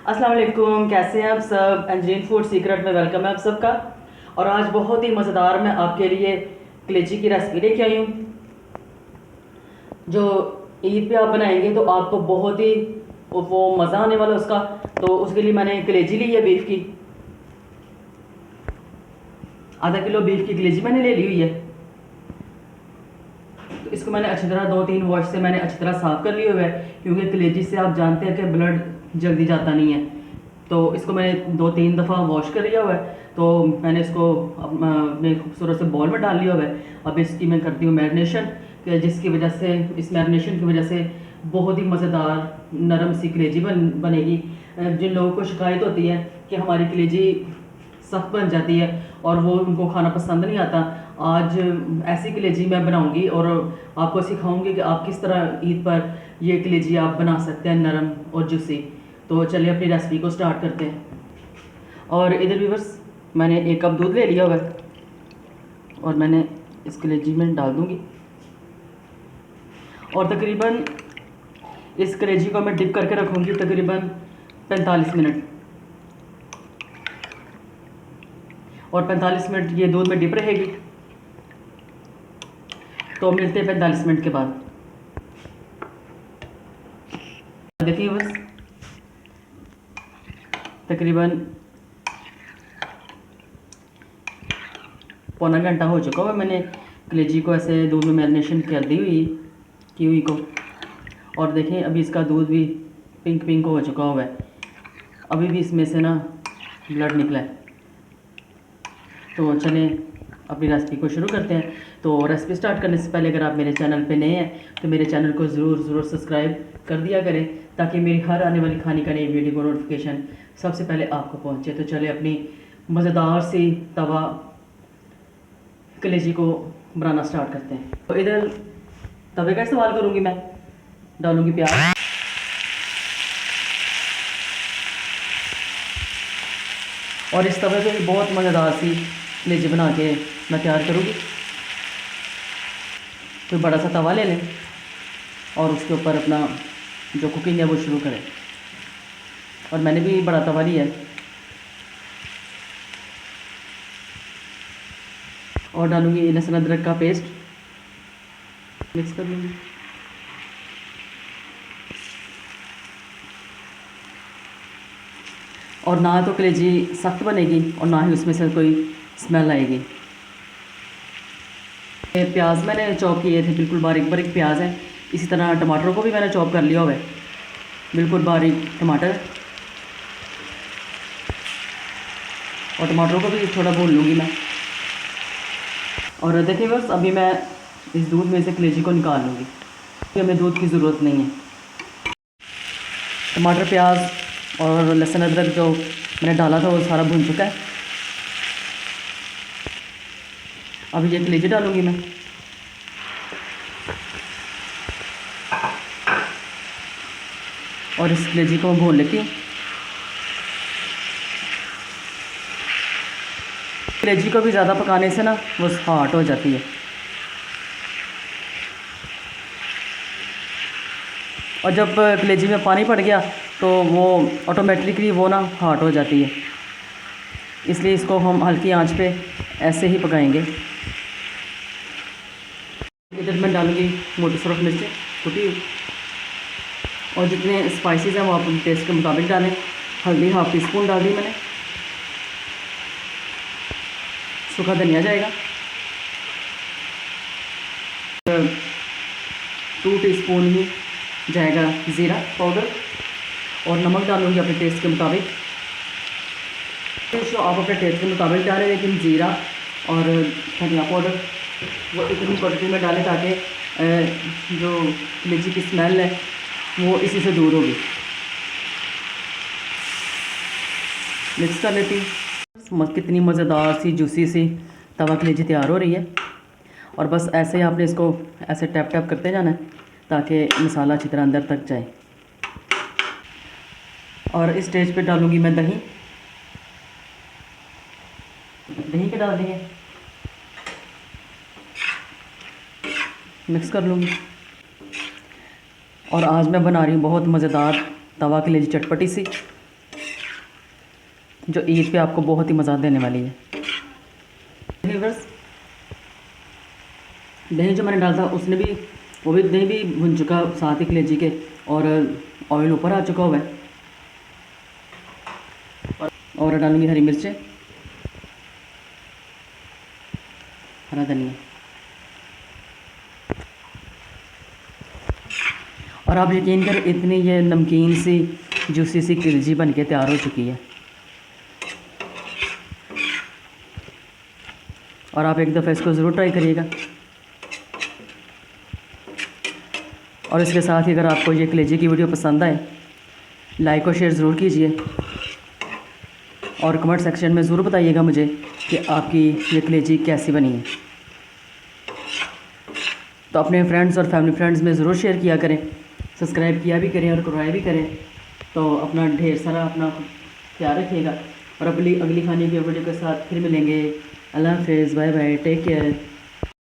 अस्सलाम वालेकुम, कैसे हैं आप सब। अंजरीन फूड सीक्रेट में वेलकम है आप सबका। और आज बहुत ही मज़ेदार मैं आपके लिए कलेजी की रेसिपी लेके आई हूँ, जो ईद पे आप बनाएंगे तो आपको बहुत ही वो मज़ा आने वाला उसका। तो उसके लिए मैंने कलेजी ली है बीफ की, आधा किलो बीफ की कलेजी मैंने ले ली हुई है। तो इसको मैंने अच्छी तरह 2-3 वॉश से मैंने अच्छी तरह साफ़ कर लिया हुआ है, क्योंकि कलेजी से आप जानते हैं कि ब्लड जल्दी जाता नहीं है। तो इसको मैंने 2-3 दफ़ा वॉश कर लिया हुआ है। तो मैंने इसको अपने खूबसूरत से बॉल में डाल लिया हुआ है। अब इसकी मैं करती हूँ मैरिनेशन, जिसकी वजह से इस मैरिनेशन की वजह से बहुत ही मज़ेदार नरम सी कलेजी बनेगी। जिन लोगों को शिकायत होती है कि हमारी कलेजी सख्त बन जाती है और वो उनको खाना पसंद नहीं आता, आज ऐसी कलेजी मैं बनाऊंगी और आपको सिखाऊंगी कि आप किस तरह ईद पर ये कलेजी आप बना सकते हैं नरम और जूसी। तो चलिए अपनी रेसिपी को स्टार्ट करते हैं। और इधर व्यूअर्स मैंने 1 कप दूध ले लिया हुआ है और मैंने इस कलेजी में डाल दूंगी। और तकरीबन इस कलेजी को मैं डिप करके रखूँगी तकरीबन 45 मिनट। और 45 मिनट ये दूध में डिप रहेगी। तो मिलते हैं 45 मिनट के बाद। देखिए बस तकरीबन पौना घंटा हो चुका हुआ मैंने कलेजी को ऐसे दूध में मैरिनेशन कर दी हुई की हुई को। और देखें अभी इसका दूध भी पिंक पिंक हो चुका हुआ है, अभी भी इसमें से ना ब्लड निकला है। तो चलें अपनी रेसिपी को शुरू करते हैं। तो रेसिपी स्टार्ट करने से पहले अगर आप मेरे चैनल पे नए हैं तो मेरे चैनल को ज़रूर सब्सक्राइब कर दिया करें, ताकि मेरी हर आने वाली खाने का नई वीडियो को नोटिफिकेशन सबसे पहले आपको पहुंचे। तो चले अपनी मज़ेदार सी तवा कलेजी को बनाना स्टार्ट करते हैं। तो इधर तवे का इस्तेमाल करूँगी, मैं डालूँगी प्याज। और इस तवे पे बहुत मज़ेदार सी कलेजी बना के मैं तैयार करूँगी। कोई बड़ा सा तवा ले लें और उसके ऊपर अपना जो कुकिंग है वो शुरू करें। और मैंने भी बड़ा तवा लिया है। और डालूँगी लहसुन अदरक का पेस्ट, मिक्स कर लूँगी। और ना तो कलेजी सख्त बनेगी और ना ही उसमें से कोई स्मेल आएगी। प्याज मैंने चॉप किए थे, बिल्कुल बारीक बारीक प्याज है। इसी तरह टमाटरों को भी मैंने चॉप कर लिया हुआ है, बिल्कुल बारीक टमाटर। और टमाटरों को भी थोड़ा भून लूँगी मैं। और देखिए बस अभी मैं इस दूध में से कलेजी को निकाल लूँगी, क्योंकि हमें दूध की ज़रूरत नहीं है। टमाटर प्याज और लहसुन अदरक जो मैंने डाला था वो सारा भून चुका है। अब ये कलेजी डालूँगी मैं। और इस कलेजी को भून लेती हूँ। कलेजी को भी ज़्यादा पकाने से ना वो हार्ड हो जाती है। और जब कलेजी में पानी पड़ गया तो वो ऑटोमेटिकली वो ना हार्ड हो जाती है, इसलिए इसको हम हल्की आंच पे ऐसे ही पकाएंगे। इधर मैं डालूँगी मोटी सुरख मिर्च कुटी हुई। और जितने स्पाइसेस हैं वो आप टेस्ट के मुताबिक डालें। हल्दी ½ टीस्पून डाल दी मैंने। सूखा धनिया जाएगा, 2 टीस्पून ही जाएगा ज़ीरा पाउडर। और नमक डालूँगी अपने टेस्ट के मुताबिक। तो आप अपने टेस्ट के मुताबिक डालें, लेकिन ज़ीरा और धनिया पाउडर वो इतनी क्वांटिटी में डालें ताकि जो कलेजी की स्मेल है वो इसी से दूर होगी। मिक्स कर लेती हूँ। कितनी मज़ेदार सी जूसी सी तवा कलेजी तैयार हो रही है। और बस ऐसे ही आपने इसको ऐसे टैप टैप करते जाना है ताकि मसाला अच्छी तरह अंदर तक जाए। और इस स्टेज पे डालूँगी मैं दही के डाल देंगे, मिक्स कर लूँगी। और आज मैं बना रही हूँ बहुत मज़ेदार तवा कलेजी चटपटी सी। जो ईद पे आपको बहुत ही मज़ा देने वाली है। बस दही जो मैंने डाला था उसने भी, वो भी दही भी भुन चुका साथ ही कलेजी के, और ऑयल ऊपर आ चुका हुआ है। और डालूंगी हरी मिर्चें, हरा धनिया, और आप यकीन करें इतनी ये नमकीन सी जूसी सी कलेजी बन के तैयार हो चुकी है। और आप एक दफ़ा इसको ज़रूर ट्राई करिएगा। और इसके साथ ही अगर आपको ये कलेजी की वीडियो पसंद आए, लाइक और शेयर ज़रूर कीजिए, और कमेंट सेक्शन में ज़रूर बताइएगा मुझे कि आपकी ये कलेजी कैसी बनी है। तो अपने फ्रेंड्स और फैमिली फ्रेंड्स में ज़रूर शेयर किया करें, सब्सक्राइब किया भी करें और करवाया भी करें। तो अपना ढेर सारा अपना ख्याल रखिएगा, और अगली खाने की वीडियो के साथ फिर मिलेंगे। अल्लाह हाफ़िज़, बाय बाय, टेक केयर।